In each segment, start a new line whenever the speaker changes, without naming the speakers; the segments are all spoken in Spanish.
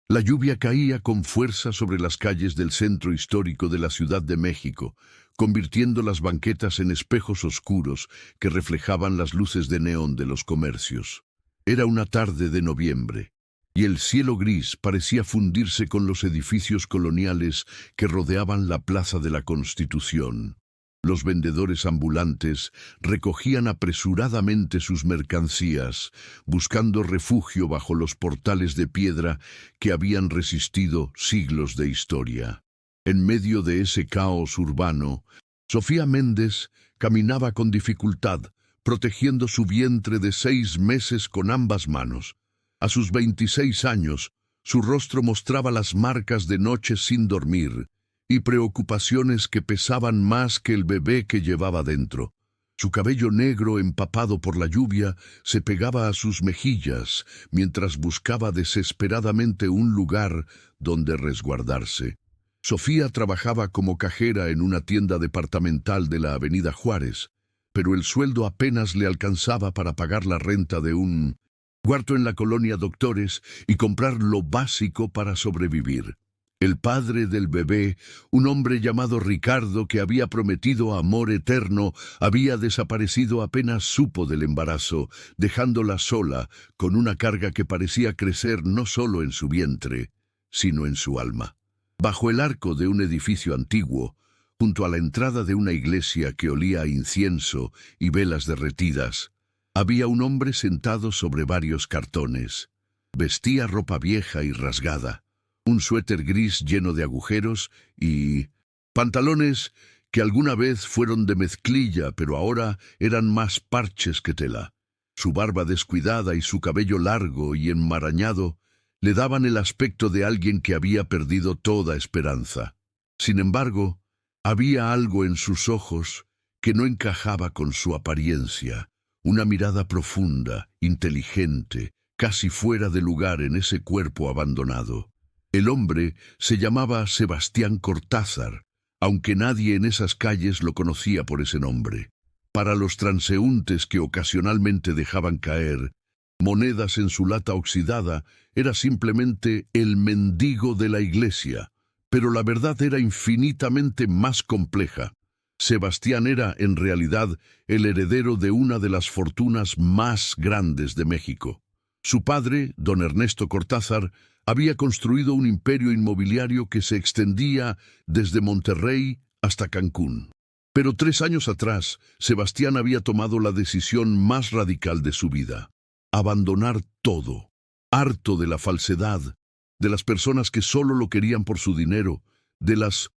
La lluvia caía con fuerza sobre las calles del centro histórico de la Ciudad de México, convirtiendo las banquetas en espejos oscuros que reflejaban las luces de neón de los comercios. Era una tarde de noviembre, y el cielo gris parecía fundirse con los edificios coloniales que rodeaban la Plaza de la Constitución. Los vendedores ambulantes recogían apresuradamente sus mercancías, buscando refugio bajo los portales de piedra que habían resistido siglos de historia. En medio de ese caos urbano, Sofía Méndez caminaba con dificultad, protegiendo su vientre de 6 meses con ambas manos. A sus 26 años, su rostro mostraba las marcas de noches sin dormir y preocupaciones que pesaban más que el bebé que llevaba dentro. Su cabello negro empapado por la lluvia se pegaba a sus mejillas mientras buscaba desesperadamente un lugar donde resguardarse. Sofía trabajaba como cajera en una tienda departamental de la Avenida Juárez, pero el sueldo apenas le alcanzaba para pagar la renta de un cuarto en la colonia Doctores y comprar lo básico para sobrevivir. El padre del bebé, un hombre llamado Ricardo que había prometido amor eterno, había desaparecido apenas supo del embarazo, dejándola sola con una carga que parecía crecer no solo en su vientre, sino en su alma. Bajo el arco de un edificio antiguo, junto a la entrada de una iglesia que olía a incienso y velas derretidas, había un hombre sentado sobre varios cartones. Vestía ropa vieja y rasgada, un suéter gris lleno de agujeros y pantalones que alguna vez fueron de mezclilla, pero ahora eran más parches que tela. Su barba descuidada y su cabello largo y enmarañado le daban el aspecto de alguien que había perdido toda esperanza. Sin embargo, había algo en sus ojos que no encajaba con su apariencia, una mirada profunda, inteligente, casi fuera de lugar en ese cuerpo abandonado. El hombre se llamaba Sebastián Cortázar, aunque nadie en esas calles lo conocía por ese nombre. Para los transeúntes que ocasionalmente dejaban caer monedas en su lata oxidada, era simplemente el mendigo de la iglesia, pero la verdad era infinitamente más compleja. Sebastián era, en realidad, el heredero de una de las fortunas más grandes de México. Su padre, don Ernesto Cortázar, había construido un imperio inmobiliario que se extendía desde Monterrey hasta Cancún. Pero 3 años atrás, Sebastián había tomado la decisión más radical de su vida: abandonar todo, harto de la falsedad, de las personas que solo lo querían por su dinero, de las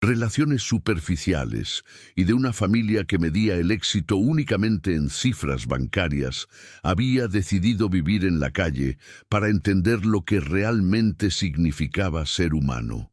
relaciones superficiales y de una familia que medía el éxito únicamente en cifras bancarias. Había decidido vivir en la calle para entender lo que realmente significaba ser humano.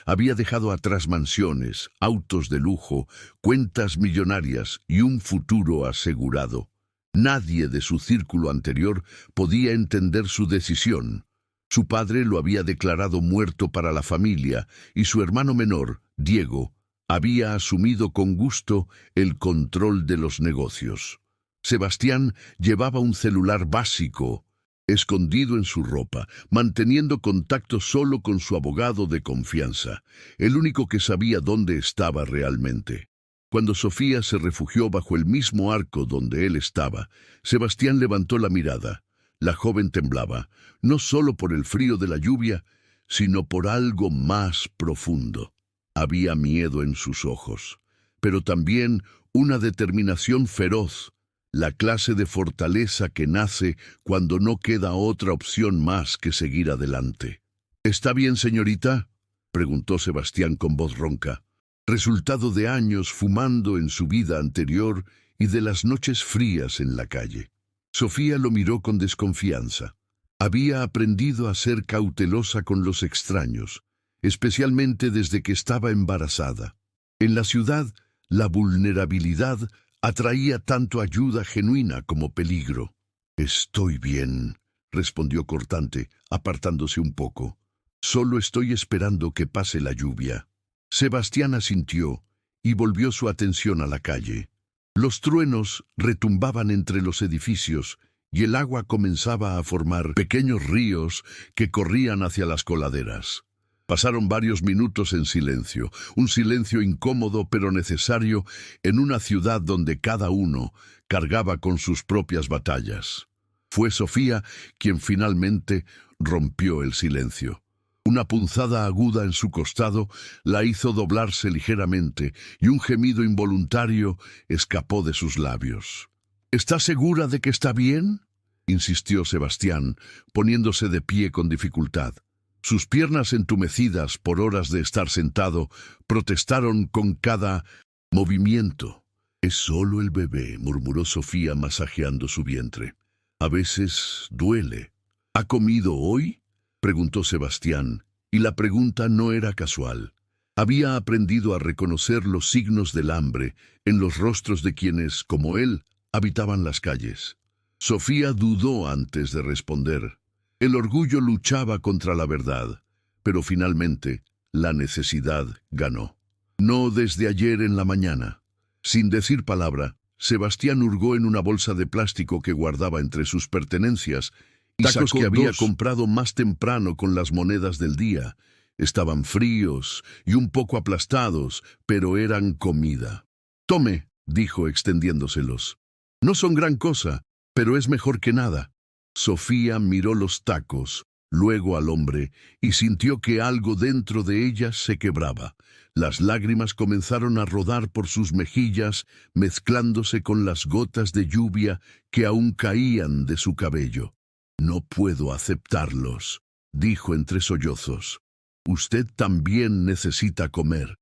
Había dejado atrás mansiones, autos de lujo, cuentas millonarias y un futuro asegurado. Nadie de su círculo anterior podía entender su decisión. Su padre lo había declarado muerto para la familia y su hermano menor, Diego, había asumido con gusto el control de los negocios. Sebastián llevaba un celular básico, escondido en su ropa, manteniendo contacto solo con su abogado de confianza, el único que sabía dónde estaba realmente. Cuando Sofía se refugió bajo el mismo arco donde él estaba, Sebastián levantó la mirada. La joven temblaba, no solo por el frío de la lluvia, sino por algo más profundo. Había miedo en sus ojos, pero también una determinación feroz, la clase de fortaleza que nace cuando no queda otra opción más que seguir adelante. ¿Está bien, señorita?, preguntó Sebastián con voz ronca, resultado de años fumando en su vida anterior y de las noches frías en la calle. Sofía lo miró con desconfianza. Había aprendido a ser cautelosa con los extraños, especialmente desde que estaba embarazada. En la ciudad, la vulnerabilidad atraía tanto ayuda genuina como peligro. «Estoy bien», respondió cortante, apartándose un poco. «Solo estoy esperando que pase la lluvia». Sebastián asintió y volvió su atención a la calle. Los truenos retumbaban entre los edificios y el agua comenzaba a formar pequeños ríos que corrían hacia las coladeras. Pasaron varios minutos en silencio, un silencio incómodo pero necesario en una ciudad donde cada uno cargaba con sus propias batallas. Fue Sofía quien finalmente rompió el silencio. Una punzada aguda en su costado la hizo doblarse ligeramente y un gemido involuntario escapó de sus labios. ¿Está segura de que está bien?, insistió Sebastián, poniéndose de pie con dificultad. Sus piernas entumecidas por horas de estar sentado protestaron con cada movimiento. «Es solo el bebé», murmuró Sofía masajeando su vientre. «A veces duele». «¿Ha comido hoy?», preguntó Sebastián, y la pregunta no era casual. Había aprendido a reconocer los signos del hambre en los rostros de quienes, como él, habitaban las calles. Sofía dudó antes de responder. El orgullo luchaba contra la verdad, pero finalmente la necesidad ganó. «No desde ayer en la mañana». Sin decir palabra, Sebastián hurgó en una bolsa de plástico que guardaba entre sus pertenencias y tacos que había comprado más temprano con las monedas del día. Estaban fríos y un poco aplastados, pero eran comida. «Tome», dijo extendiéndoselos. «No son gran cosa, pero es mejor que nada». Sofía miró los tacos, luego al hombre, y sintió que algo dentro de ella se quebraba. Las lágrimas comenzaron a rodar por sus mejillas, mezclándose con las gotas de lluvia que aún caían de su cabello. «No puedo aceptarlos», dijo entre sollozos. «Usted también necesita comer.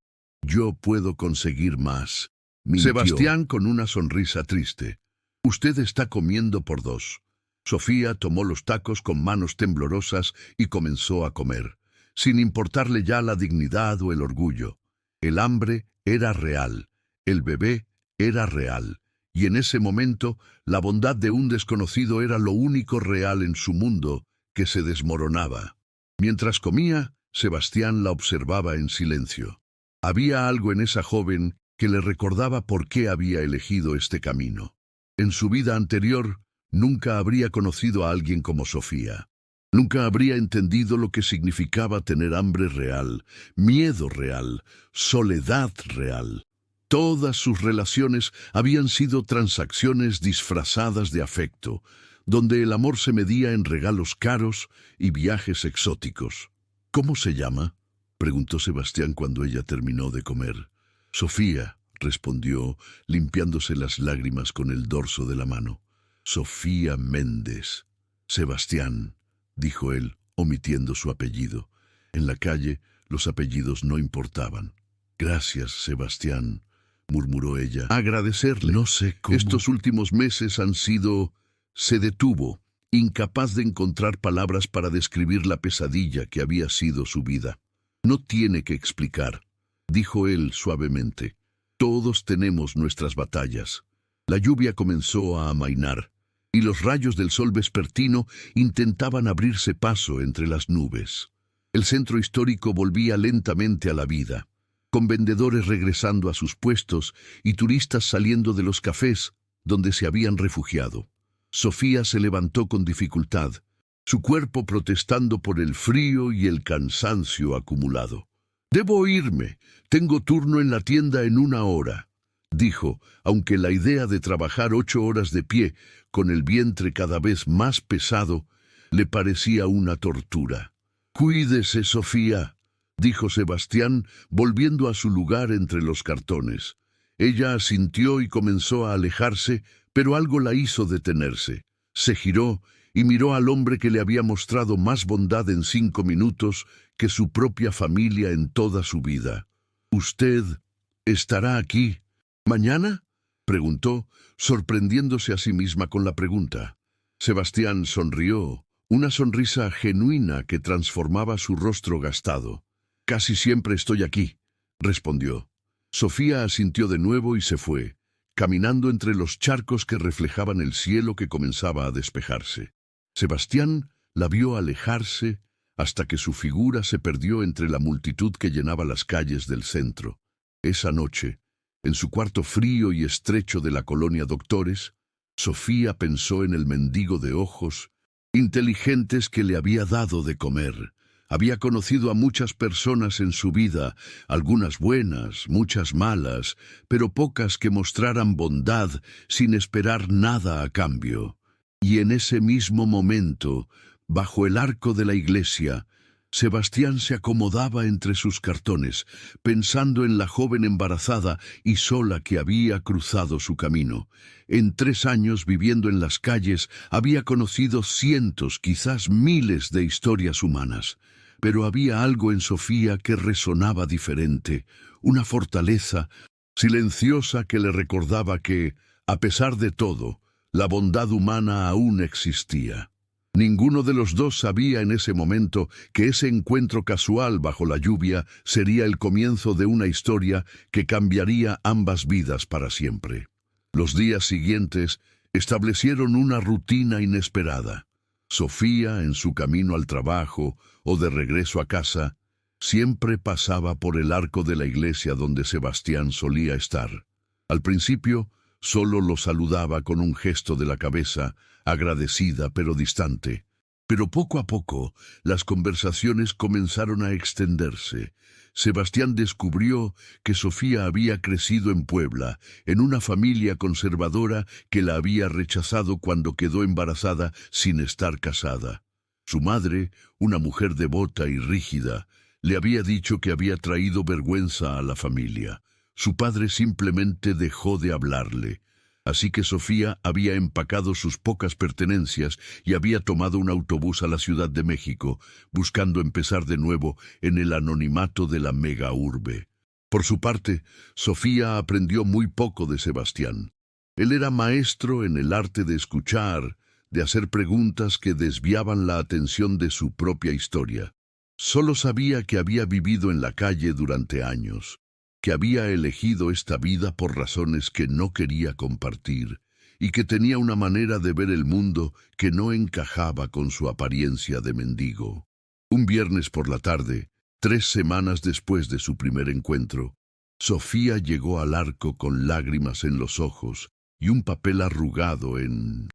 Yo puedo conseguir más», mintió Sebastián con una sonrisa triste. «Usted está comiendo por dos». Sofía tomó los tacos con manos temblorosas y comenzó a comer, sin importarle ya la dignidad o el orgullo. El hambre era real, el bebé era real, y en ese momento la bondad de un desconocido era lo único real en su mundo que se desmoronaba. Mientras comía, Sebastián la observaba en silencio. Había algo en esa joven que le recordaba por qué había elegido este camino. En su vida anterior, nunca habría conocido a alguien como Sofía. Nunca habría entendido lo que significaba tener hambre real, miedo real, soledad real. Todas sus relaciones habían sido transacciones disfrazadas de afecto, donde el amor se medía en regalos caros y viajes exóticos. «¿Cómo se llama?», preguntó Sebastián cuando ella terminó de comer. «Sofía», respondió, limpiándose las lágrimas con el dorso de la mano. «Sofía Méndez». «Sebastián», dijo él, omitiendo su apellido. En la calle, los apellidos no importaban. «Gracias, Sebastián», murmuró ella. «Agradecerle. No sé cómo. Estos últimos meses han sido...». Se detuvo, incapaz de encontrar palabras para describir la pesadilla que había sido su vida. «No tiene que explicar», dijo él suavemente. «Todos tenemos nuestras batallas». La lluvia comenzó a amainar, y los rayos del sol vespertino intentaban abrirse paso entre las nubes. El centro histórico volvía lentamente a la vida, con vendedores regresando a sus puestos y turistas saliendo de los cafés donde se habían refugiado. Sofía se levantó con dificultad, su cuerpo protestando por el frío y el cansancio acumulado. «Debo irme, tengo turno en la tienda en 1 hora», dijo, aunque la idea de trabajar 8 horas de pie, con el vientre cada vez más pesado, le parecía una tortura. «Cuídese, Sofía», dijo Sebastián, volviendo a su lugar entre los cartones. Ella asintió y comenzó a alejarse, pero algo la hizo detenerse. Se giró y miró al hombre que le había mostrado más bondad en 5 minutos que su propia familia en toda su vida. «¿Usted estará aquí mañana?», preguntó, sorprendiéndose a sí misma con la pregunta. Sebastián sonrió, una sonrisa genuina que transformaba su rostro gastado. «Casi siempre estoy aquí», respondió. Sofía asintió de nuevo y se fue, caminando entre los charcos que reflejaban el cielo que comenzaba a despejarse. Sebastián la vio alejarse hasta que su figura se perdió entre la multitud que llenaba las calles del centro. Esa noche, en su cuarto frío y estrecho de la colonia Doctores, Sofía pensó en el mendigo de ojos inteligentes que le había dado de comer. Había conocido a muchas personas en su vida, algunas buenas, muchas malas, pero pocas que mostraran bondad sin esperar nada a cambio. Y en ese mismo momento, bajo el arco de la iglesia, Sebastián se acomodaba entre sus cartones, pensando en la joven embarazada y sola que había cruzado su camino. En 3 años viviendo en las calles, había conocido cientos, quizás miles de historias humanas. Pero había algo en Sofía que resonaba diferente, una fortaleza silenciosa que le recordaba que, a pesar de todo, la bondad humana aún existía. Ninguno de los dos sabía en ese momento que ese encuentro casual bajo la lluvia sería el comienzo de una historia que cambiaría ambas vidas para siempre. Los días siguientes establecieron una rutina inesperada. Sofía, en su camino al trabajo o de regreso a casa, siempre pasaba por el arco de la iglesia donde Sebastián solía estar. Al principio, solo lo saludaba con un gesto de la cabeza, agradecida pero distante. Pero poco a poco, las conversaciones comenzaron a extenderse. Sebastián descubrió que Sofía había crecido en Puebla, en una familia conservadora que la había rechazado cuando quedó embarazada sin estar casada. Su madre, una mujer devota y rígida, le había dicho que había traído vergüenza a la familia. Su padre simplemente dejó de hablarle. Así que Sofía había empacado sus pocas pertenencias y había tomado un autobús a la Ciudad de México, buscando empezar de nuevo en el anonimato de la megaurbe. Por su parte, Sofía aprendió muy poco de Sebastián. Él era maestro en el arte de escuchar, de hacer preguntas que desviaban la atención de su propia historia. Solo sabía que había vivido en la calle durante años, que había elegido esta vida por razones que no quería compartir y que tenía una manera de ver el mundo que no encajaba con su apariencia de mendigo. Un viernes por la tarde, 3 semanas después de su primer encuentro, Sofía llegó al arco con lágrimas en los ojos y un papel arrugado en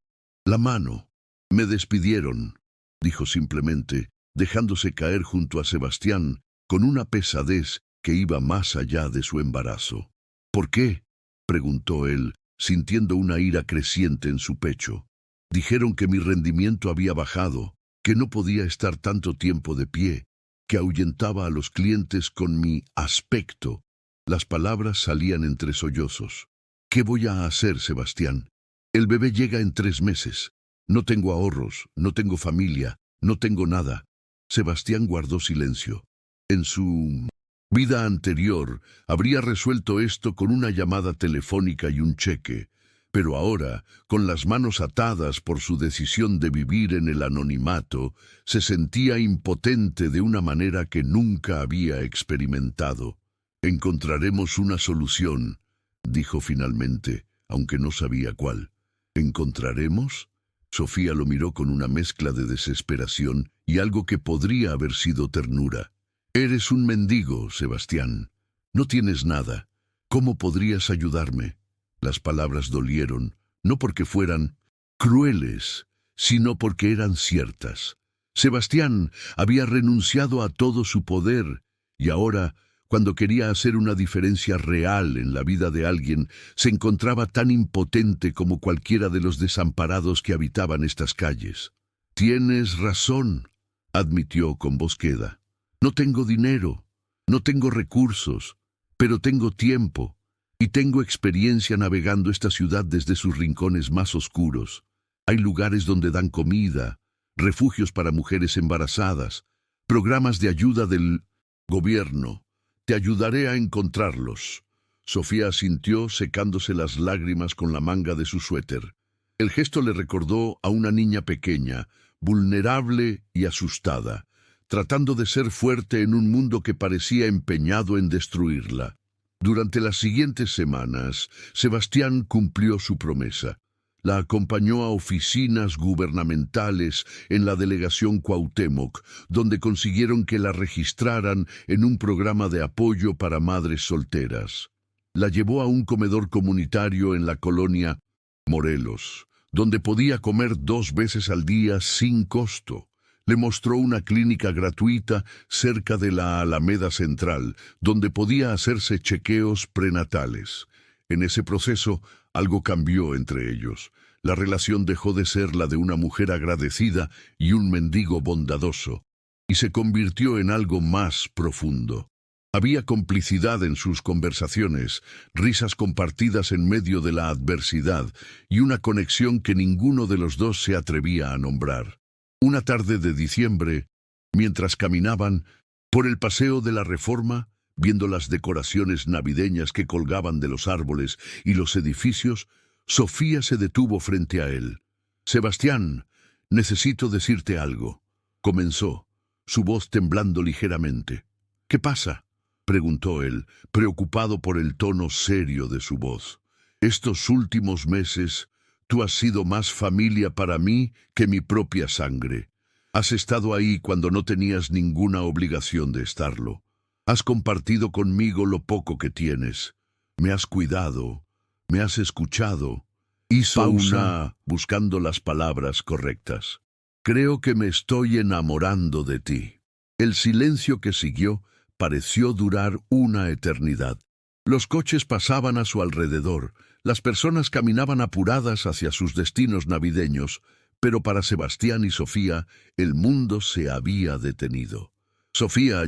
la mano. «Me despidieron», dijo simplemente, dejándose caer junto a Sebastián con una pesadez que iba más allá de su embarazo. «¿Por qué?», preguntó él, sintiendo una ira creciente en su pecho. «Dijeron que mi rendimiento había bajado, que no podía estar tanto tiempo de pie, que ahuyentaba a los clientes con mi aspecto». Las palabras salían entre sollozos. «¿Qué voy a hacer, Sebastián? El bebé llega en 3 meses. No tengo ahorros, no tengo familia, no tengo nada». Sebastián guardó silencio. En su vida anterior habría resuelto esto con una llamada telefónica y un cheque, pero ahora, con las manos atadas por su decisión de vivir en el anonimato, se sentía impotente de una manera que nunca había experimentado. «Encontraremos una solución», dijo finalmente, aunque no sabía cuál. «¿Encontraremos?». Sofía lo miró con una mezcla de desesperación y algo que podría haber sido ternura. «Eres un mendigo, Sebastián. No tienes nada. ¿Cómo podrías ayudarme?». Las palabras dolieron, no porque fueran crueles, sino porque eran ciertas. Sebastián había renunciado a todo su poder y ahora, cuando quería hacer una diferencia real en la vida de alguien, se encontraba tan impotente como cualquiera de los desamparados que habitaban estas calles. «Tienes razón», admitió con voz queda. «No tengo dinero, no tengo recursos, pero tengo tiempo y tengo experiencia navegando esta ciudad desde sus rincones más oscuros. Hay lugares donde dan comida, refugios para mujeres embarazadas, programas de ayuda del gobierno. Te ayudaré a encontrarlos». Sofía asintió, secándose las lágrimas con la manga de su suéter. El gesto le recordó a una niña pequeña, vulnerable y asustada, tratando de ser fuerte en un mundo que parecía empeñado en destruirla. Durante las siguientes semanas, Sebastián cumplió su promesa. La acompañó a oficinas gubernamentales en la delegación Cuauhtémoc, donde consiguieron que la registraran en un programa de apoyo para madres solteras. La llevó a un comedor comunitario en la colonia Morelos, donde podía comer 2 veces al día sin costo. Le mostró una clínica gratuita cerca de la Alameda Central, donde podía hacerse chequeos prenatales. En ese proceso, algo cambió entre ellos. La relación dejó de ser la de una mujer agradecida y un mendigo bondadoso, y se convirtió en algo más profundo. Había complicidad en sus conversaciones, risas compartidas en medio de la adversidad y una conexión que ninguno de los dos se atrevía a nombrar. Una tarde de diciembre, mientras caminaban por el Paseo de la Reforma, viendo las decoraciones navideñas que colgaban de los árboles y los edificios, Sofía se detuvo frente a él. «Sebastián, necesito decirte algo», comenzó, su voz temblando ligeramente. «¿Qué pasa?», preguntó él, preocupado por el tono serio de su voz. «Estos últimos meses, tú has sido más familia para mí que mi propia sangre. Has estado ahí cuando no tenías ninguna obligación de estarlo. Has compartido conmigo lo poco que tienes. Me has cuidado, me has escuchado». Hizo una, buscando las palabras correctas. «Creo que me estoy enamorando de ti». El silencio que siguió pareció durar una eternidad. Los coches pasaban a su alrededor, las personas caminaban apuradas hacia sus destinos navideños, pero para Sebastián y Sofía el mundo se había detenido. «Sofía,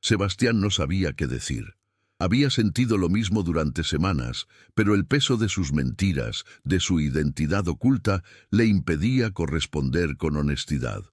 Sebastián no sabía qué decir. Había sentido lo mismo durante semanas, pero el peso de sus mentiras, de su identidad oculta, le impedía corresponder con honestidad.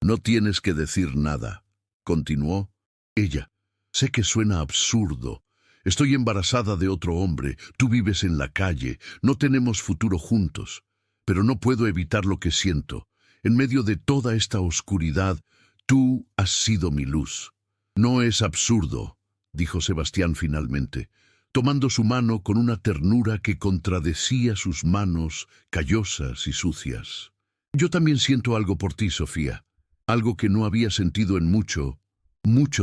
«No tienes que decir nada», continuó ella. «Sé que suena absurdo. Estoy embarazada de otro hombre, tú vives en la calle, no tenemos futuro juntos. Pero no puedo evitar lo que siento. En medio de toda esta oscuridad, tú has sido mi luz». «No es absurdo», dijo Sebastián finalmente, tomando su mano con una ternura que contradecía sus manos callosas y sucias. «Yo también siento algo por ti, Sofía, algo que no había sentido en mucho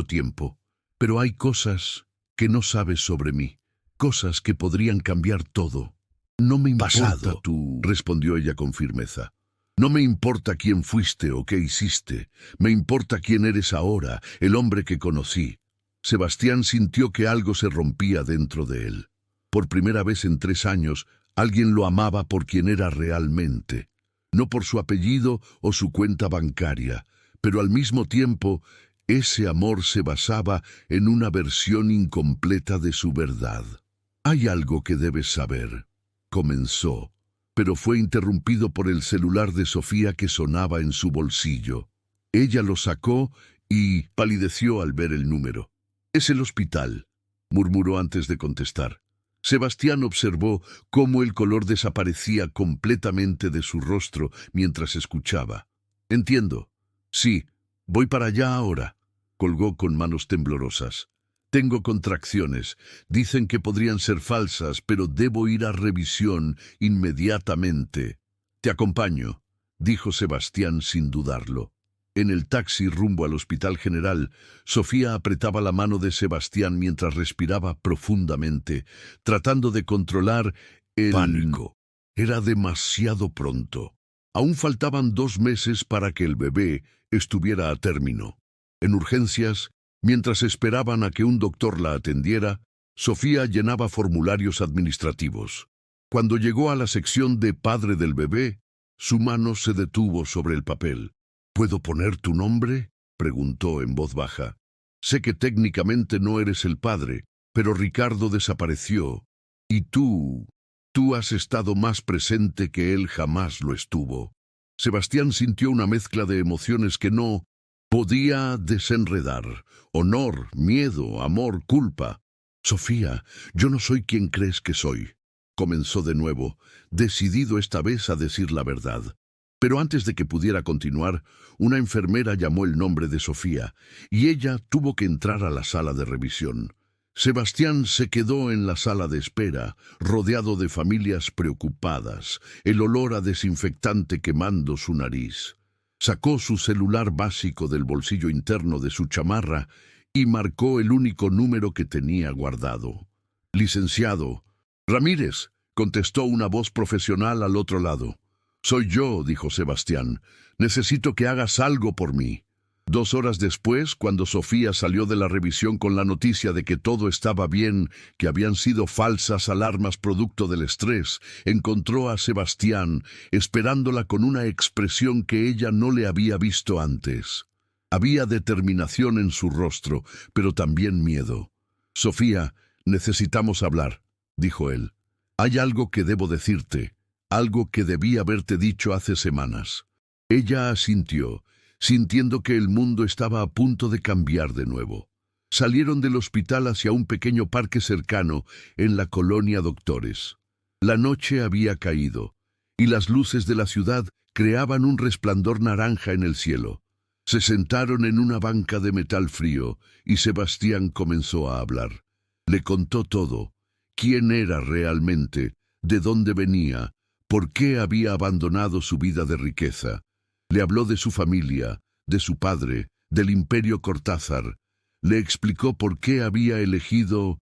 tiempo. Pero hay cosas que no sabes sobre mí, cosas que podrían cambiar todo». «No me importa tú», respondió ella con firmeza. «No me importa quién fuiste o qué hiciste, me importa quién eres ahora, el hombre que conocí». Sebastián sintió que algo se rompía dentro de él. Por primera vez en 3 años, alguien lo amaba por quien era realmente, no por su apellido o su cuenta bancaria, pero al mismo tiempo, ese amor se basaba en una versión incompleta de su verdad. «Hay algo que debes saber», comenzó, pero fue interrumpido por el celular de Sofía que sonaba en su bolsillo. Ella lo sacó y palideció al ver el número. «Es el hospital», murmuró antes de contestar. Sebastián observó cómo el color desaparecía completamente de su rostro mientras escuchaba. «Entiendo. Sí, voy para allá ahora», colgó con manos temblorosas. «Tengo contracciones. Dicen que podrían ser falsas, pero debo ir a revisión inmediatamente». «Te acompaño», dijo Sebastián sin dudarlo. En el taxi rumbo al Hospital General, Sofía apretaba la mano de Sebastián mientras respiraba profundamente, tratando de controlar el pánico. Era demasiado pronto. Aún faltaban 2 meses para que el bebé estuviera a término. En urgencias, mientras esperaban a que un doctor la atendiera, Sofía llenaba formularios administrativos. Cuando llegó a la sección de padre del bebé, su mano se detuvo sobre el papel. «¿Puedo poner tu nombre?», preguntó en voz baja. «Sé que técnicamente no eres el padre, pero Ricardo desapareció, y tú has estado más presente que él jamás lo estuvo». Sebastián sintió una mezcla de emociones que no podía desenredar. Honor, miedo, amor, culpa. «Sofía, yo no soy quien crees que soy», comenzó de nuevo, decidido esta vez a decir la verdad. Pero antes de que pudiera continuar, una enfermera llamó el nombre de Sofía, y ella tuvo que entrar a la sala de revisión. Sebastián se quedó en la sala de espera, rodeado de familias preocupadas, el olor a desinfectante quemando su nariz. Sacó su celular básico del bolsillo interno de su chamarra y marcó el único número que tenía guardado. «Licenciado Ramírez», contestó una voz profesional al otro lado. Soy yo, dijo Sebastián. Necesito que hagas algo por mí. 2 horas después, cuando Sofía salió de la revisión con la noticia de que todo estaba bien, que habían sido falsas alarmas producto del estrés, encontró a Sebastián esperándola con una expresión que ella no le había visto antes. Había determinación en su rostro, pero también miedo. Sofía, necesitamos hablar, dijo él. Hay algo que debo decirte, algo que debí haberte dicho hace semanas. Ella asintió, sintiendo que el mundo estaba a punto de cambiar de nuevo. Salieron del hospital hacia un pequeño parque cercano en la colonia Doctores. La noche había caído, y las luces de la ciudad creaban un resplandor naranja en el cielo. Se sentaron en una banca de metal frío, y Sebastián comenzó a hablar. Le contó todo, quién era realmente, de dónde venía, por qué había abandonado su vida de riqueza. Le habló de su familia, de su padre, del imperio Cortázar. Le explicó por qué había elegido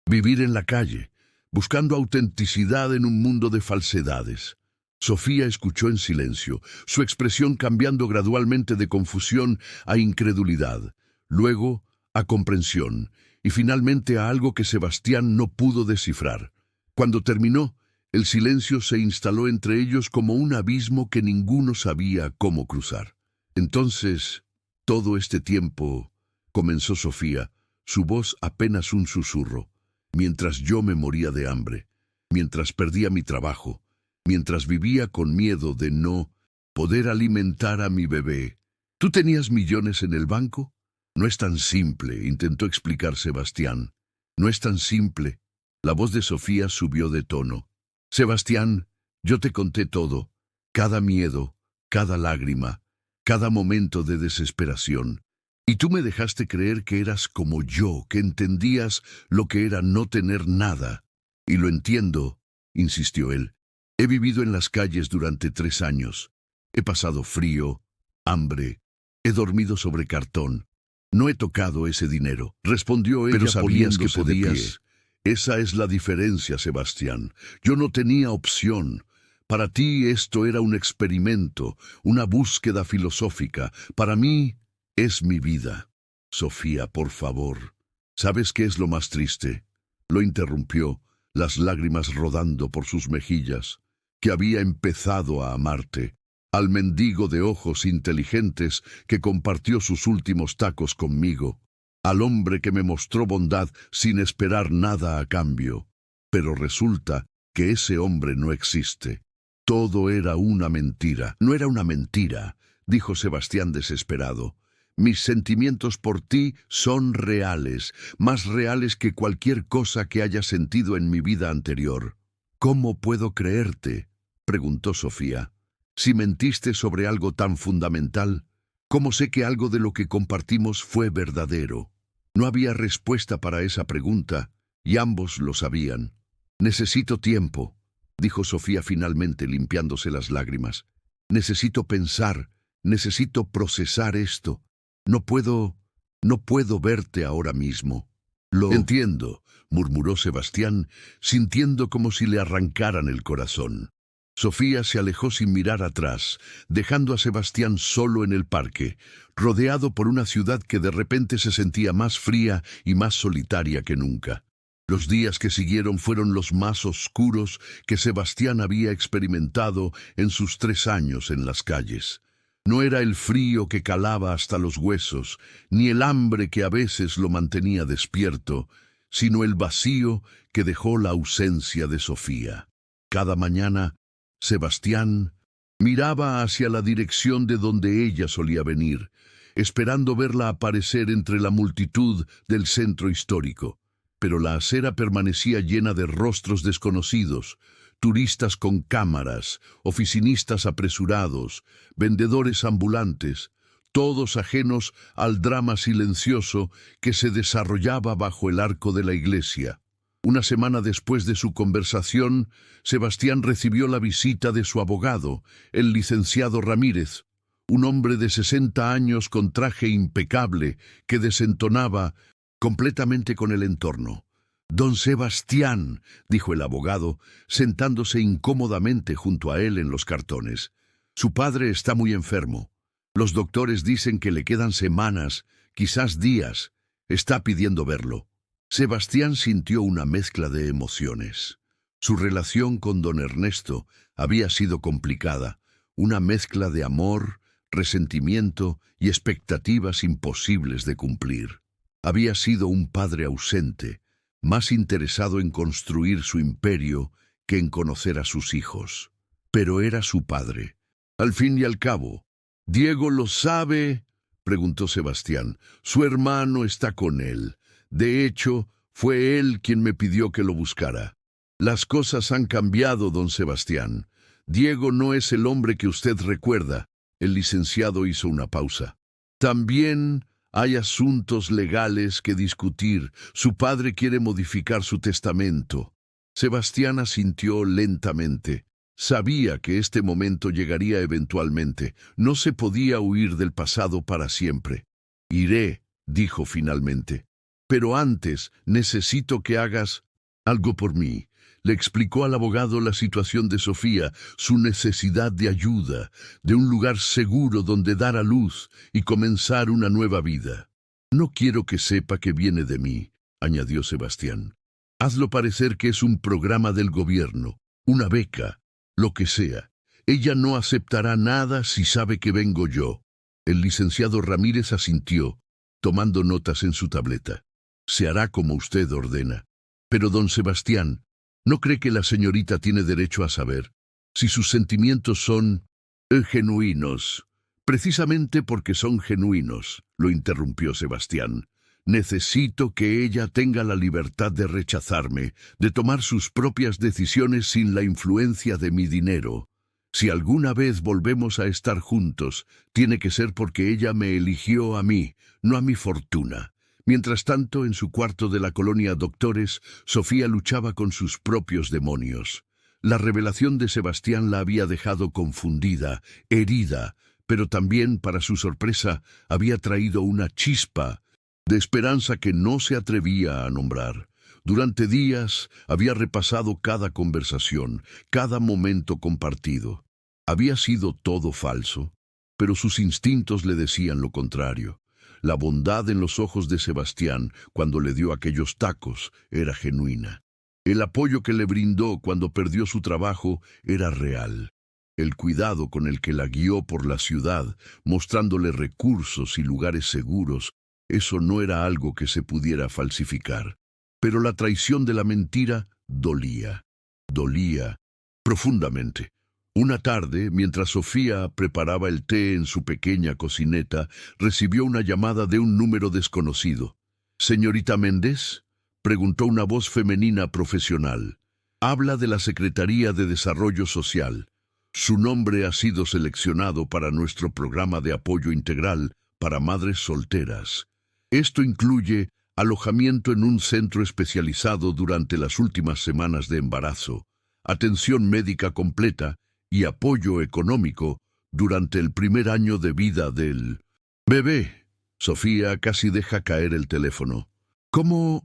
vivir en la calle, buscando autenticidad en un mundo de falsedades. Sofía escuchó en silencio, su expresión cambiando gradualmente de confusión a incredulidad, luego a comprensión, y finalmente a algo que Sebastián no pudo descifrar. Cuando terminó, el silencio se instaló entre ellos como un abismo que ninguno sabía cómo cruzar. Entonces, todo este tiempo, comenzó Sofía, su voz apenas un susurro, mientras yo me moría de hambre, mientras perdía mi trabajo, mientras vivía con miedo de no poder alimentar a mi bebé. ¿Tú tenías millones en el banco? No es tan simple, intentó explicar Sebastián. No es tan simple. La voz de Sofía subió de tono. Sebastián, yo te conté todo, cada miedo, cada lágrima, cada momento de desesperación. Y tú me dejaste creer que eras como yo, que entendías lo que era no tener nada. Y lo entiendo, insistió él. He vivido en las calles durante 3 años. He pasado frío, hambre, he dormido sobre cartón. No he tocado ese dinero, respondió ella. Pero sabías que podías. Esa es la diferencia, Sebastián. Yo no tenía opción. Para ti esto era un experimento, una búsqueda filosófica. Para mí es mi vida. Sofía, por favor. ¿Sabes qué es lo más triste? Lo interrumpió, las lágrimas rodando por sus mejillas. Que había empezado a amarte, al mendigo de ojos inteligentes que compartió sus últimos tacos conmigo, al hombre que me mostró bondad sin esperar nada a cambio. Pero resulta que ese hombre no existe. Todo era una mentira. No era una mentira, dijo Sebastián desesperado. Mis sentimientos por ti son reales, más reales que cualquier cosa que haya sentido en mi vida anterior. ¿Cómo puedo creerte?, preguntó Sofía. Si mentiste sobre algo tan fundamental, ¿cómo sé que algo de lo que compartimos fue verdadero? No había respuesta para esa pregunta, y ambos lo sabían. Necesito tiempo, dijo Sofía finalmente limpiándose las lágrimas. Necesito pensar, necesito procesar esto. No puedo verte ahora mismo. Lo entiendo, murmuró Sebastián, sintiendo como si le arrancaran el corazón. Sofía se alejó sin mirar atrás, dejando a Sebastián solo en el parque, rodeado por una ciudad que de repente se sentía más fría y más solitaria que nunca. Los días que siguieron fueron los más oscuros que Sebastián había experimentado en sus 3 años en las calles. No era el frío que calaba hasta los huesos, ni el hambre que a veces lo mantenía despierto, sino el vacío que dejó la ausencia de Sofía. Cada mañana, Sebastián miraba hacia la dirección de donde ella solía venir, esperando verla aparecer entre la multitud del centro histórico. Pero la acera permanecía llena de rostros desconocidos, turistas con cámaras, oficinistas apresurados, vendedores ambulantes, todos ajenos al drama silencioso que se desarrollaba bajo el arco de la iglesia. Una semana después de su conversación, Sebastián recibió la visita de su abogado, el licenciado Ramírez, un hombre de 60 años con traje impecable que desentonaba completamente con el entorno. Don Sebastián, dijo el abogado, sentándose incómodamente junto a él en los cartones. Su padre está muy enfermo. Los doctores dicen que le quedan semanas, quizás días. Está pidiendo verlo. Sebastián sintió una mezcla de emociones. Su relación con don Ernesto había sido complicada, una mezcla de amor, resentimiento y expectativas imposibles de cumplir. Había sido un padre ausente, más interesado en construir su imperio que en conocer a sus hijos. Pero era su padre. Al fin y al cabo, ¿Diego lo sabe?, preguntó Sebastián. Su hermano está con él. De hecho, fue él quien me pidió que lo buscara. Las cosas han cambiado, don Sebastián. Diego no es el hombre que usted recuerda. El licenciado hizo una pausa. También hay asuntos legales que discutir. Su padre quiere modificar su testamento. Sebastián asintió lentamente. Sabía que este momento llegaría eventualmente. No se podía huir del pasado para siempre. Iré, dijo finalmente. Pero antes necesito que hagas algo por mí. Le explicó al abogado la situación de Sofía, su necesidad de ayuda, de un lugar seguro donde dar a luz y comenzar una nueva vida. No quiero que sepa que viene de mí, añadió Sebastián. Hazlo parecer que es un programa del gobierno, una beca, lo que sea. Ella no aceptará nada si sabe que vengo yo. El licenciado Ramírez asintió, tomando notas en su tableta. Se hará como usted ordena. Pero don Sebastián, ¿no cree que la señorita tiene derecho a saber si sus sentimientos son genuinos? Precisamente porque son genuinos, lo interrumpió Sebastián. Necesito que ella tenga la libertad de rechazarme, de tomar sus propias decisiones sin la influencia de mi dinero. Si alguna vez volvemos a estar juntos, tiene que ser porque ella me eligió a mí, no a mi fortuna. Mientras tanto, en su cuarto de la colonia Doctores, Sofía luchaba con sus propios demonios. La revelación de Sebastián la había dejado confundida, herida, pero también, para su sorpresa, había traído una chispa de esperanza que no se atrevía a nombrar. Durante días había repasado cada conversación, cada momento compartido. Había sido todo falso, pero sus instintos le decían lo contrario. La bondad en los ojos de Sebastián, cuando le dio aquellos tacos, era genuina. El apoyo que le brindó cuando perdió su trabajo era real. El cuidado con el que la guió por la ciudad, mostrándole recursos y lugares seguros, eso no era algo que se pudiera falsificar. Pero la traición de la mentira dolía profundamente. Una tarde, mientras Sofía preparaba el té en su pequeña cocineta, recibió una llamada de un número desconocido. «¿Señorita Méndez?», preguntó una voz femenina profesional. «Habla de la Secretaría de Desarrollo Social. Su nombre ha sido seleccionado para nuestro programa de apoyo integral para madres solteras. Esto incluye alojamiento en un centro especializado durante las últimas semanas de embarazo, atención médica completa y apoyo económico durante el primer año de vida del bebé». Sofía casi deja caer el teléfono. ¿Cómo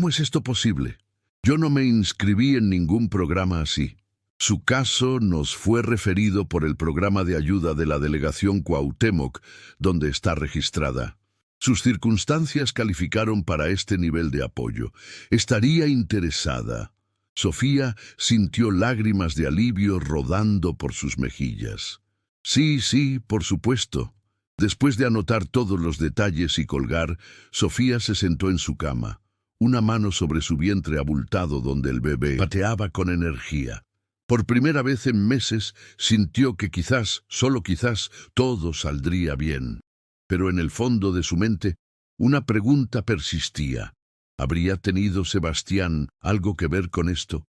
es esto posible? Yo no me inscribí en ningún programa así. Su caso nos fue referido por el programa de ayuda de la delegación Cuauhtémoc, donde está registrada. Sus circunstancias calificaron para este nivel de apoyo. ¿Estaría interesada? Sofía sintió lágrimas de alivio rodando por sus mejillas. Sí, por supuesto. Después de anotar todos los detalles y colgar, Sofía se sentó en su cama, una mano sobre su vientre abultado donde el bebé pateaba con energía. Por primera vez en meses sintió que quizás, solo quizás, todo saldría bien. Pero en el fondo de su mente, una pregunta persistía. ¿Habría tenido Sebastián algo que ver con esto?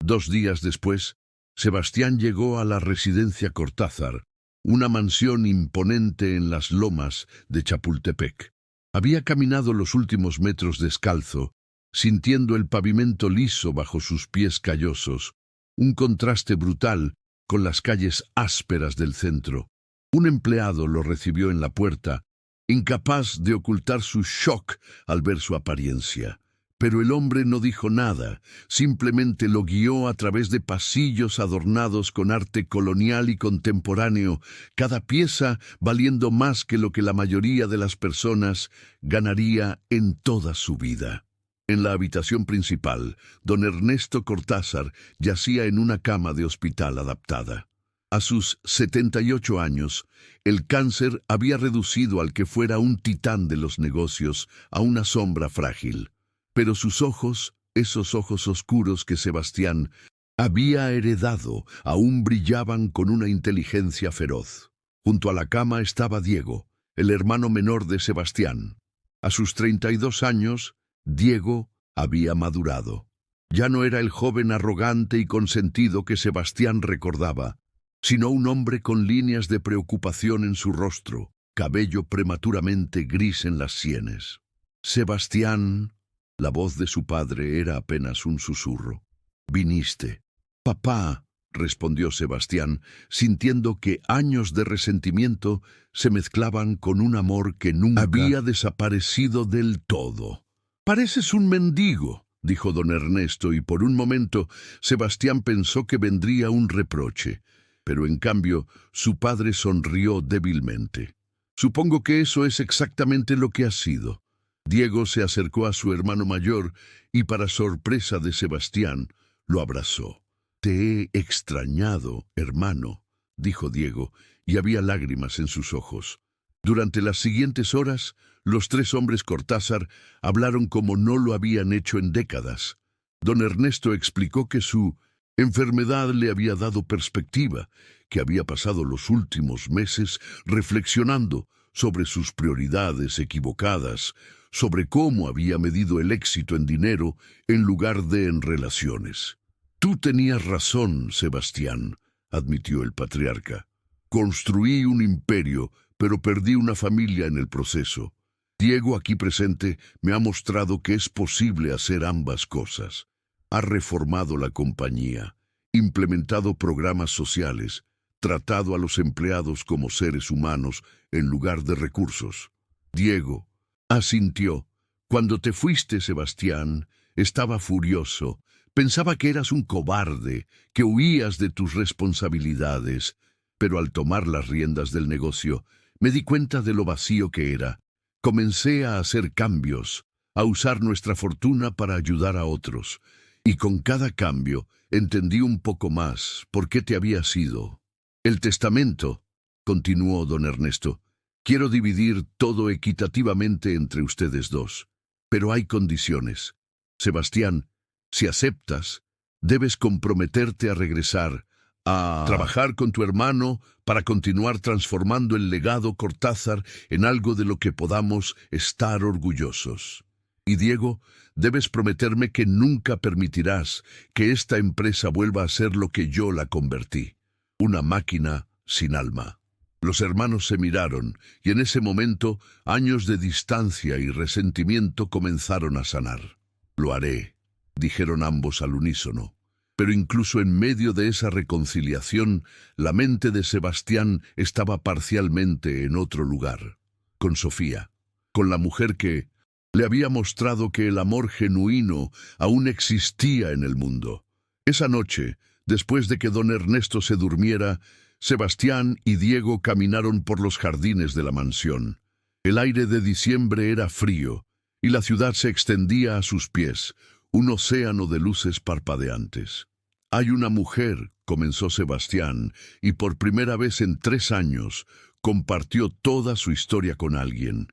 2 días después, Sebastián llegó a la residencia Cortázar, una mansión imponente en las lomas de Chapultepec. Había caminado los últimos metros descalzo, sintiendo el pavimento liso bajo sus pies callosos, un contraste brutal con las calles ásperas del centro. Un empleado lo recibió en la puerta, incapaz de ocultar su shock al ver su apariencia. Pero el hombre no dijo nada, simplemente lo guió a través de pasillos adornados con arte colonial y contemporáneo, cada pieza valiendo más que lo que la mayoría de las personas ganaría en toda su vida. En la habitación principal, don Ernesto Cortázar yacía en una cama de hospital adaptada. A sus 78 años, el cáncer había reducido al que fuera un titán de los negocios a una sombra frágil. Pero sus ojos, esos ojos oscuros que Sebastián había heredado, aún brillaban con una inteligencia feroz. Junto a la cama estaba Diego, el hermano menor de Sebastián. A sus 32 años, Diego había madurado. Ya no era el joven arrogante y consentido que Sebastián recordaba, sino un hombre con líneas de preocupación en su rostro, cabello prematuramente gris en las sienes. Sebastián. La voz de su padre era apenas un susurro. «Viniste». «Papá», respondió Sebastián, sintiendo que años de resentimiento se mezclaban con un amor que nunca había desaparecido del todo. «Pareces un mendigo», dijo don Ernesto, y por un momento Sebastián pensó que vendría un reproche. Pero en cambio su padre sonrió débilmente. «Supongo que eso es exactamente lo que has sido». Diego se acercó a su hermano mayor y, para sorpresa de Sebastián, lo abrazó. «Te he extrañado, hermano», dijo Diego, y había lágrimas en sus ojos. Durante las siguientes horas, los tres hombres Cortázar hablaron como no lo habían hecho en décadas. Don Ernesto explicó que su enfermedad le había dado perspectiva, que había pasado los últimos meses reflexionando sobre sus prioridades equivocadas, sobre cómo había medido el éxito en dinero en lugar de en relaciones. «Tú tenías razón, Sebastián», admitió el patriarca. «Construí un imperio, pero perdí una familia en el proceso. Diego, aquí presente, me ha mostrado que es posible hacer ambas cosas. Ha reformado la compañía, implementado programas sociales, tratado a los empleados como seres humanos en lugar de recursos. Diego asintió. Cuando te fuiste, Sebastián, estaba furioso. Pensaba que eras un cobarde, que huías de tus responsabilidades. Pero al tomar las riendas del negocio, me di cuenta de lo vacío que era. Comencé a hacer cambios, a usar nuestra fortuna para ayudar a otros. Y con cada cambio entendí un poco más por qué te habías ido. El testamento, continuó don Ernesto. Quiero dividir todo equitativamente entre ustedes dos, pero hay condiciones. Sebastián, si aceptas, debes comprometerte a regresar, a trabajar con tu hermano para continuar transformando el legado Cortázar en algo de lo que podamos estar orgullosos. Y Diego, debes prometerme que nunca permitirás que esta empresa vuelva a ser lo que yo la convertí, una máquina sin alma». Los hermanos se miraron, y en ese momento años de distancia y resentimiento comenzaron a sanar. «Lo haré», dijeron ambos al unísono. Pero incluso en medio de esa reconciliación, la mente de Sebastián estaba parcialmente en otro lugar, con Sofía, con la mujer que le había mostrado que el amor genuino aún existía en el mundo. Esa noche, después de que don Ernesto se durmiera, Sebastián y Diego caminaron por los jardines de la mansión. El aire de diciembre era frío, y la ciudad se extendía a sus pies, un océano de luces parpadeantes. «Hay una mujer», comenzó Sebastián, y por primera vez en 3 años compartió toda su historia con alguien.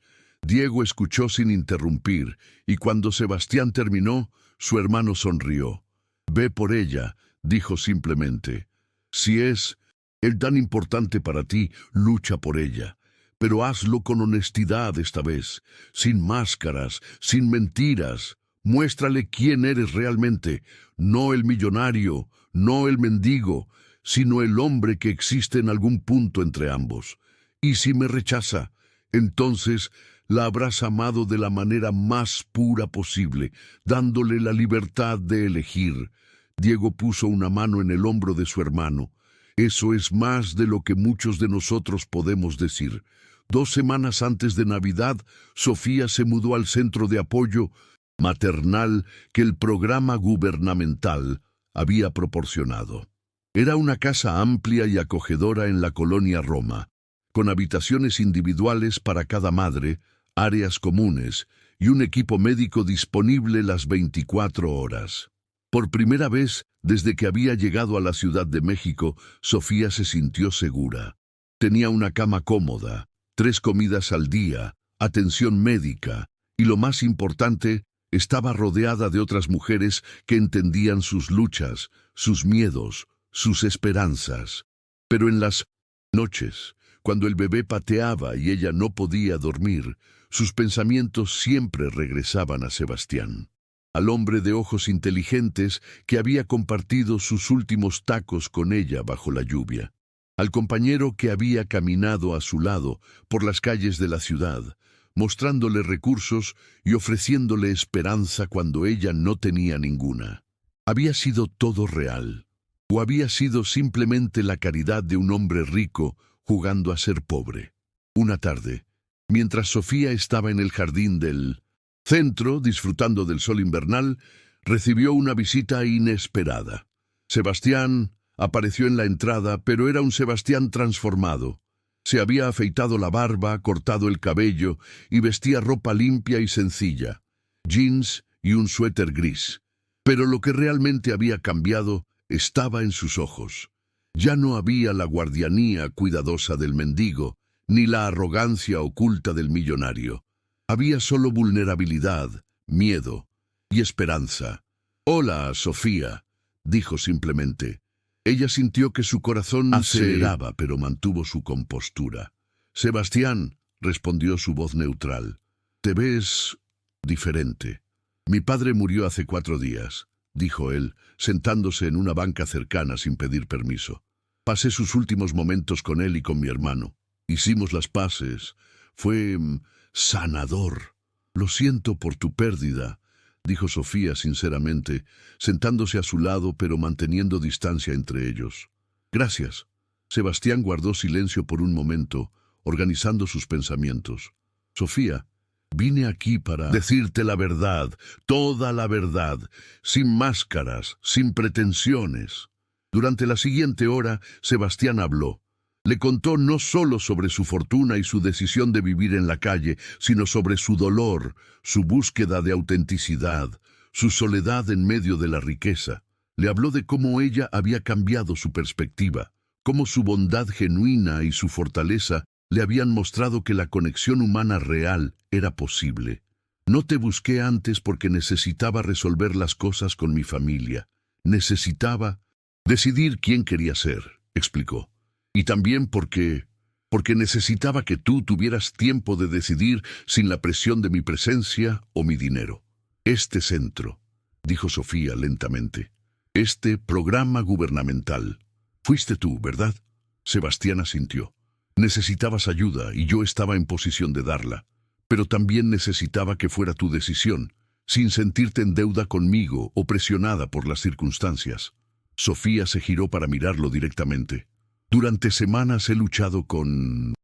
Diego escuchó sin interrumpir, y cuando Sebastián terminó, su hermano sonrió. «Ve por ella», dijo simplemente. «Si es tan importante para ti, lucha por ella. Pero hazlo con honestidad esta vez, sin máscaras, sin mentiras. Muéstrale quién eres realmente, no el millonario, no el mendigo, sino el hombre que existe en algún punto entre ambos. Y si me rechaza, entonces la habrás amado de la manera más pura posible, dándole la libertad de elegir». Diego puso una mano en el hombro de su hermano. «Eso es más de lo que muchos de nosotros podemos decir. 2 semanas antes de Navidad, Sofía se mudó al centro de apoyo maternal que el programa gubernamental había proporcionado. Era una casa amplia y acogedora en la colonia Roma, con habitaciones individuales para cada madre, áreas comunes y un equipo médico disponible las 24 horas. Por primera vez desde que había llegado a la Ciudad de México, Sofía se sintió segura. Tenía una cama cómoda, 3 comidas al día, atención médica y, lo más importante, estaba rodeada de otras mujeres que entendían sus luchas, sus miedos, sus esperanzas. Pero en las noches, cuando el bebé pateaba y ella no podía dormir, sus pensamientos siempre regresaban a Sebastián, al hombre de ojos inteligentes que había compartido sus últimos tacos con ella bajo la lluvia, al compañero que había caminado a su lado por las calles de la ciudad, mostrándole recursos y ofreciéndole esperanza cuando ella no tenía ninguna. ¿Había sido todo real? ¿O había sido simplemente la caridad de un hombre rico jugando a ser pobre? Una tarde, mientras Sofía estaba en el jardín del centro disfrutando del sol invernal, recibió una visita inesperada. Sebastián apareció en la entrada, pero era un Sebastián transformado. Se había afeitado la barba, cortado el cabello y vestía ropa limpia y sencilla, jeans y un suéter gris. Pero lo que realmente había cambiado estaba en sus ojos. Ya no había la guardianía cuidadosa del mendigo, ni la arrogancia oculta del millonario. Había solo vulnerabilidad, miedo y esperanza. «Hola, Sofía», dijo simplemente. Ella sintió que su corazón aceleraba, pero mantuvo su compostura. «Sebastián», respondió su voz neutral, «te ves diferente». «Mi padre murió hace 4 días», dijo él, sentándose en una banca cercana sin pedir permiso. «Pasé sus últimos momentos con él y con mi hermano. Hicimos las paces. Fue sanador». «Lo siento por tu pérdida», dijo Sofía sinceramente, sentándose a su lado pero manteniendo distancia entre ellos. «Gracias». Sebastián guardó silencio por un momento, organizando sus pensamientos. «Sofía, vine aquí para decirte la verdad, toda la verdad, sin máscaras, sin pretensiones». Durante la siguiente hora, Sebastián habló. Le contó no solo sobre su fortuna y su decisión de vivir en la calle, sino sobre su dolor, su búsqueda de autenticidad, su soledad en medio de la riqueza. Le habló de cómo ella había cambiado su perspectiva, cómo su bondad genuina y su fortaleza le habían mostrado que la conexión humana real era posible. «No te busqué antes porque necesitaba resolver las cosas con mi familia. Necesitaba decidir quién quería ser», explicó. «Y también porque necesitaba que tú tuvieras tiempo de decidir sin la presión de mi presencia o mi dinero». «Este centro», dijo Sofía lentamente, «este programa gubernamental. Fuiste tú, ¿verdad?» Sebastián asintió. «Necesitabas ayuda y yo estaba en posición de darla, pero también necesitaba que fuera tu decisión, sin sentirte en deuda conmigo o presionada por las circunstancias». Sofía se giró para mirarlo directamente. «Durante semanas he luchado con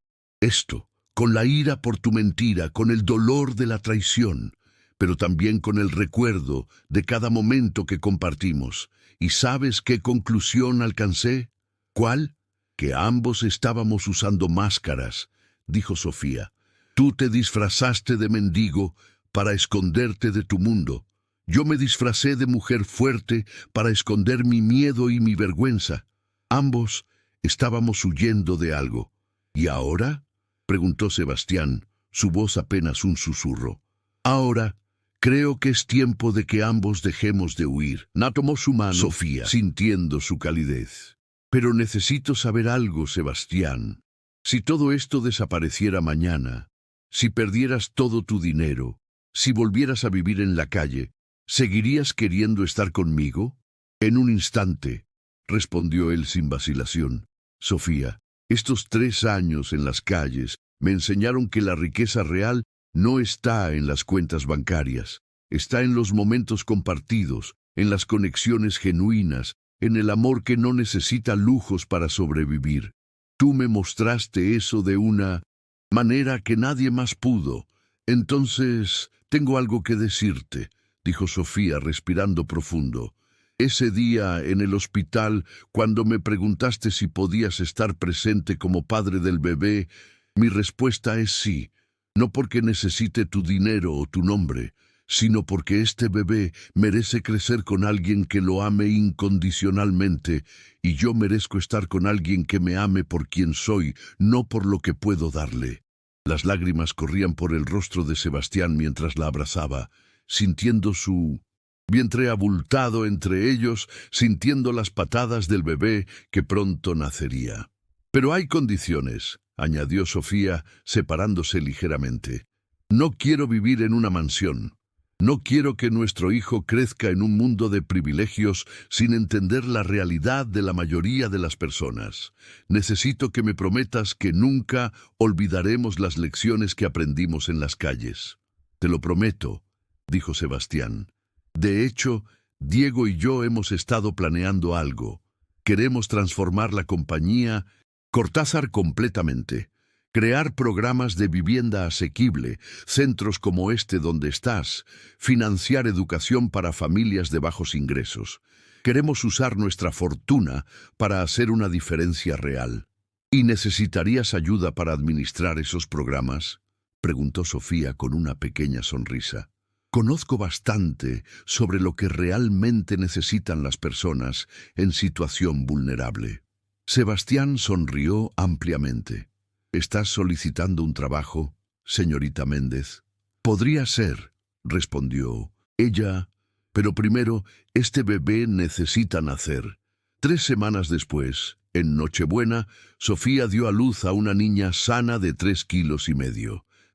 esto, con la ira por tu mentira, con el dolor de la traición, pero también con el recuerdo de cada momento que compartimos. ¿Y sabes qué conclusión alcancé? ¿Cuál? Que ambos estábamos usando máscaras», dijo Sofía. «Tú te disfrazaste de mendigo para esconderte de tu mundo. Yo me disfracé de mujer fuerte para esconder mi miedo y mi vergüenza. Ambos estábamos huyendo de algo». «¿Y ahora?», preguntó Sebastián, su voz apenas un susurro. «Ahora, creo que es tiempo de que ambos dejemos de huir». Tomó su mano Sofía, sintiendo su calidez. «Pero necesito saber algo, Sebastián. Si todo esto desapareciera mañana, si perdieras todo tu dinero, si volvieras a vivir en la calle, ¿seguirías queriendo estar conmigo?». «En un instante», respondió él sin vacilación. «Sofía, estos 3 años en las calles me enseñaron que la riqueza real no está en las cuentas bancarias, está en los momentos compartidos, en las conexiones genuinas, en el amor que no necesita lujos para sobrevivir. Tú me mostraste eso de una manera que nadie más pudo. Entonces, tengo algo que decirte. dijo Sofía, respirando profundo. Ese día en el hospital, cuando me preguntaste si podías estar presente como padre del bebé, mi respuesta es sí, no porque necesite tu dinero o tu nombre, sino porque este bebé merece crecer con alguien que lo ame incondicionalmente, y yo merezco estar con alguien que me ame por quien soy, no por lo que puedo darle. Las lágrimas corrían por el rostro de Sebastián mientras la abrazaba, sintiendo su vientre abultado entre ellos, sintiendo las patadas del bebé que pronto nacería. Pero hay condiciones, añadió Sofía, separándose ligeramente. No quiero vivir en una mansión. No quiero que nuestro hijo crezca en un mundo de privilegios sin entender la realidad de la mayoría de las personas. Necesito que me prometas que nunca olvidaremos las lecciones que aprendimos en las calles. Te lo prometo, dijo Sebastián. De hecho, Diego y yo hemos estado planeando algo. Queremos transformar la compañía Cortázar completamente. Crear programas de vivienda asequible, centros como este donde estás, financiar educación para familias de bajos ingresos. Queremos usar nuestra fortuna para hacer una diferencia real. ¿Y necesitarías ayuda para administrar esos programas?, preguntó Sofía con una pequeña sonrisa. Conozco bastante sobre lo que realmente necesitan las personas en situación vulnerable. Sebastián sonrió ampliamente. ¿Estás solicitando un trabajo, señorita Méndez? Podría ser, respondió ella, pero primero, este bebé necesita nacer. 3 semanas después, en Nochebuena, Sofía dio a luz a una niña sana de 3,5 kilos.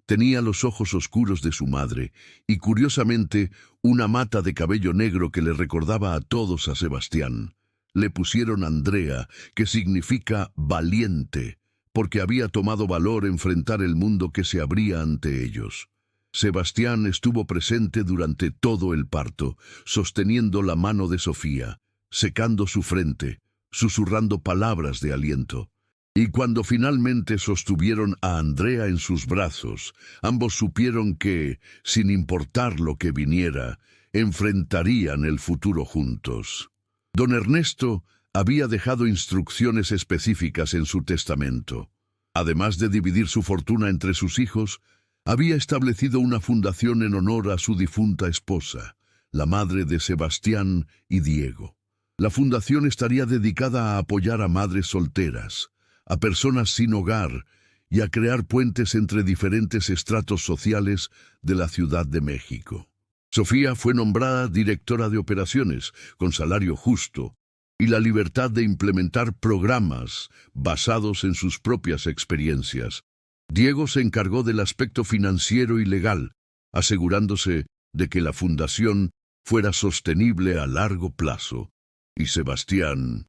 Tenía los ojos oscuros de su madre y, curiosamente, una mata de cabello negro que le recordaba a todos a Sebastián. Le pusieron Andrea, que significa valiente, porque había tomado valor enfrentar el mundo que se abría ante ellos. Sebastián estuvo presente durante todo el parto, sosteniendo la mano de Sofía, secando su frente, susurrando palabras de aliento. Y cuando finalmente sostuvieron a Andrea en sus brazos, ambos supieron que, sin importar lo que viniera, enfrentarían el futuro juntos. Don Ernesto había dejado instrucciones específicas en su testamento. Además de dividir su fortuna entre sus hijos, había establecido una fundación en honor a su difunta esposa, la madre de Sebastián y Diego. La fundación estaría dedicada a apoyar a madres solteras, a personas sin hogar y a crear puentes entre diferentes estratos sociales de la Ciudad de México. Sofía fue nombrada directora de operaciones, con salario justo, y la libertad de implementar programas basados en sus propias experiencias. Diego se encargó del aspecto financiero y legal, asegurándose de que la fundación fuera sostenible a largo plazo. Y Sebastián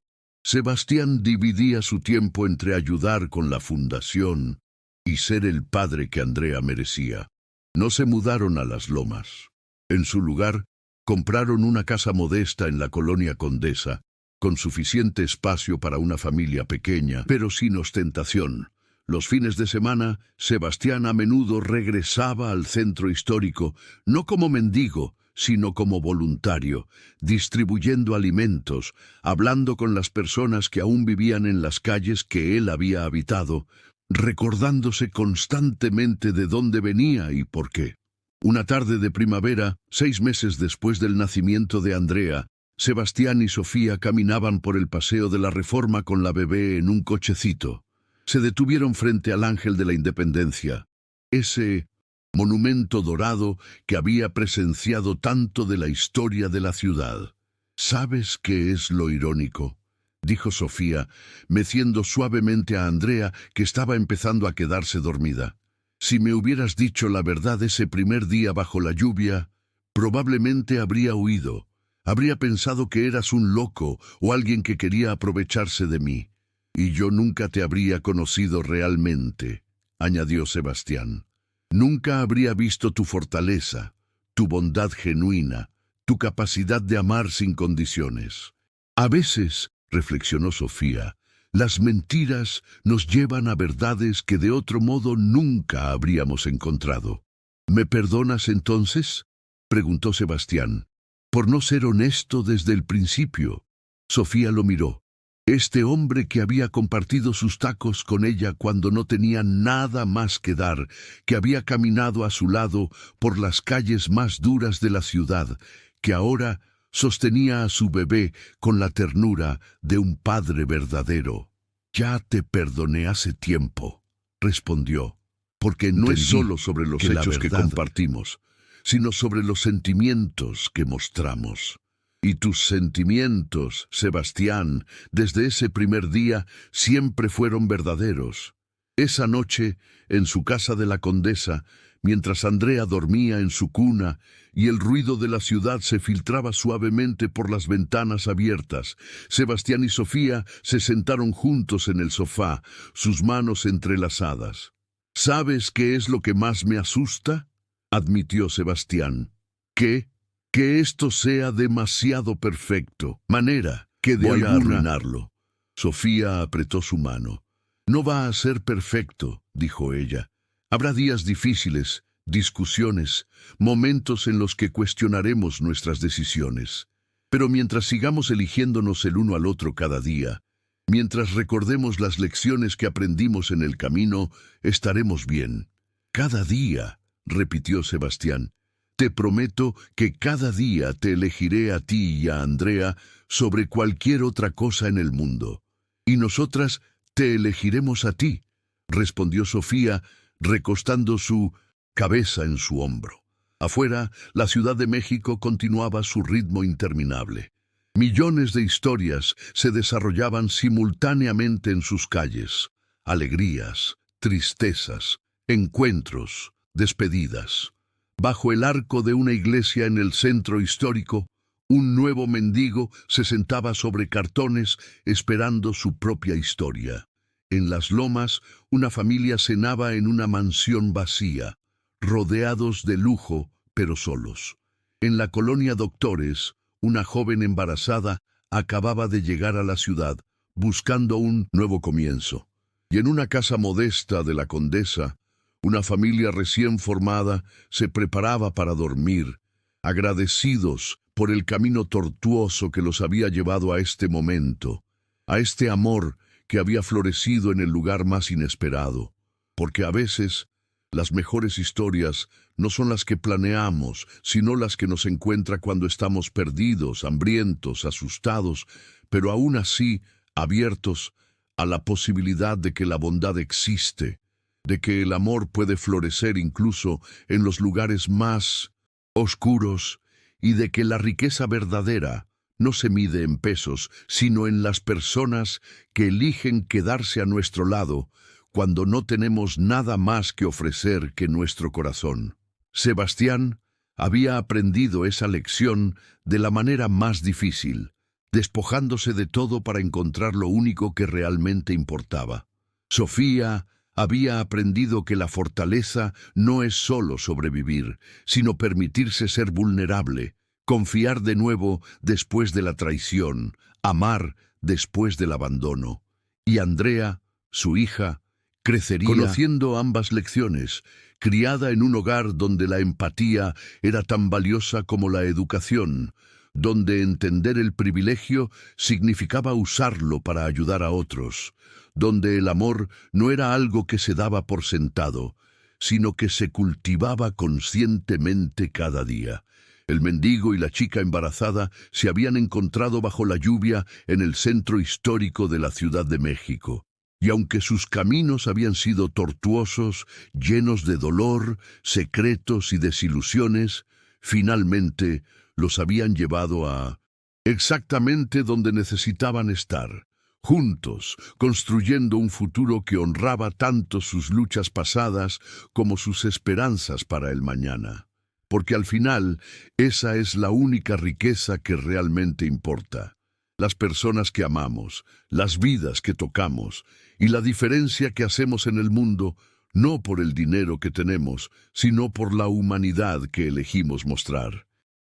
dividía su tiempo entre ayudar con la fundación y ser el padre que Andrea merecía. No se mudaron a Las Lomas. En su lugar, compraron una casa modesta en la colonia Condesa, con suficiente espacio para una familia pequeña, pero sin ostentación. Los fines de semana, Sebastián a menudo regresaba al centro histórico, no como mendigo, sino como voluntario, distribuyendo alimentos, hablando con las personas que aún vivían en las calles que él había habitado, recordándose constantemente de dónde venía y por qué. Una tarde de primavera, 6 meses después del nacimiento de Andrea, Sebastián y Sofía caminaban por el Paseo de la Reforma con la bebé en un cochecito. Se detuvieron frente al Ángel de la Independencia, ese monumento dorado que había presenciado tanto de la historia de la ciudad. ¿Sabes qué es lo irónico?, dijo Sofía, meciendo suavemente a Andrea, que estaba empezando a quedarse dormida. Si me hubieras dicho la verdad ese primer día bajo la lluvia, probablemente habría huido. Habría pensado que eras un loco o alguien que quería aprovecharse de mí. Y yo nunca te habría conocido realmente, añadió Sebastián. Nunca habría visto tu fortaleza, tu bondad genuina, tu capacidad de amar sin condiciones. A veces, reflexionó Sofía, las mentiras nos llevan a verdades que de otro modo nunca habríamos encontrado. ¿Me perdonas entonces?, preguntó Sebastián. Por no ser honesto desde el principio. Sofía lo miró. Este hombre que había compartido sus tacos con ella cuando no tenía nada más que dar, que había caminado a su lado por las calles más duras de la ciudad, que ahora sostenía a su bebé con la ternura de un padre verdadero. «Ya te perdoné hace tiempo», respondió, «porque no es solo sobre los hechos que compartimos, sino sobre los sentimientos que mostramos. Y tus sentimientos, Sebastián, desde ese primer día siempre fueron verdaderos. Esa noche, en su casa de la Condesa, mientras Andrea dormía en su cuna y el ruido de la ciudad se filtraba suavemente por las ventanas abiertas, Sebastián y Sofía se sentaron juntos en el sofá, sus manos entrelazadas. «¿Sabes qué es lo que más me asusta?», admitió Sebastián. «¿Qué? Que esto sea demasiado perfecto, manera que de arruinarlo». Sofía apretó su mano. «No va a ser perfecto», dijo ella. «Habrá días difíciles, discusiones, momentos en los que cuestionaremos nuestras decisiones. Pero mientras sigamos eligiéndonos el uno al otro cada día, mientras recordemos las lecciones que aprendimos en el camino, estaremos bien». «Cada día», repitió Sebastián. «Te prometo que cada día te elegiré a ti y a Andrea sobre cualquier otra cosa en el mundo. Y nosotras te elegiremos a ti», respondió Sofía, recostando su cabeza en su hombro. Afuera, la Ciudad de México continuaba su ritmo interminable. Millones de historias se desarrollaban simultáneamente en sus calles. Alegrías, tristezas, encuentros, despedidas. Bajo el arco de una iglesia en el centro histórico, un nuevo mendigo se sentaba sobre cartones esperando su propia historia. En las lomas, una familia cenaba en una mansión vacía, rodeados de lujo, pero solos. En la colonia Doctores, una joven embarazada acababa de llegar a la ciudad, buscando un nuevo comienzo. Y en una casa modesta de la Condesa, una familia recién formada se preparaba para dormir, agradecidos por el camino tortuoso que los había llevado a este momento, a este amor que había florecido en el lugar más inesperado. Porque a veces las mejores historias no son las que planeamos, sino las que nos encuentra cuando estamos perdidos, hambrientos, asustados, pero aún así abiertos a la posibilidad de que la bondad existe, de que el amor puede florecer incluso en los lugares más oscuros y de que la riqueza verdadera no se mide en pesos, sino en las personas que eligen quedarse a nuestro lado cuando no tenemos nada más que ofrecer que nuestro corazón. Sebastián había aprendido esa lección de la manera más difícil, despojándose de todo para encontrar lo único que realmente importaba. Sofía había aprendido que la fortaleza no es solo sobrevivir, sino permitirse ser vulnerable, confiar de nuevo después de la traición, amar después del abandono. Y Andrea, su hija, crecería conociendo ambas lecciones, criada en un hogar donde la empatía era tan valiosa como la educación, donde entender el privilegio significaba usarlo para ayudar a otros, donde el amor no era algo que se daba por sentado, sino que se cultivaba conscientemente cada día. El mendigo y la chica embarazada se habían encontrado bajo la lluvia en el centro histórico de la Ciudad de México. Y aunque sus caminos habían sido tortuosos, llenos de dolor, secretos y desilusiones, finalmente los habían llevado a exactamente donde necesitaban estar, juntos, construyendo un futuro que honraba tanto sus luchas pasadas como sus esperanzas para el mañana. Porque al final, esa es la única riqueza que realmente importa. Las personas que amamos, las vidas que tocamos y la diferencia que hacemos en el mundo, no por el dinero que tenemos, sino por la humanidad que elegimos mostrar.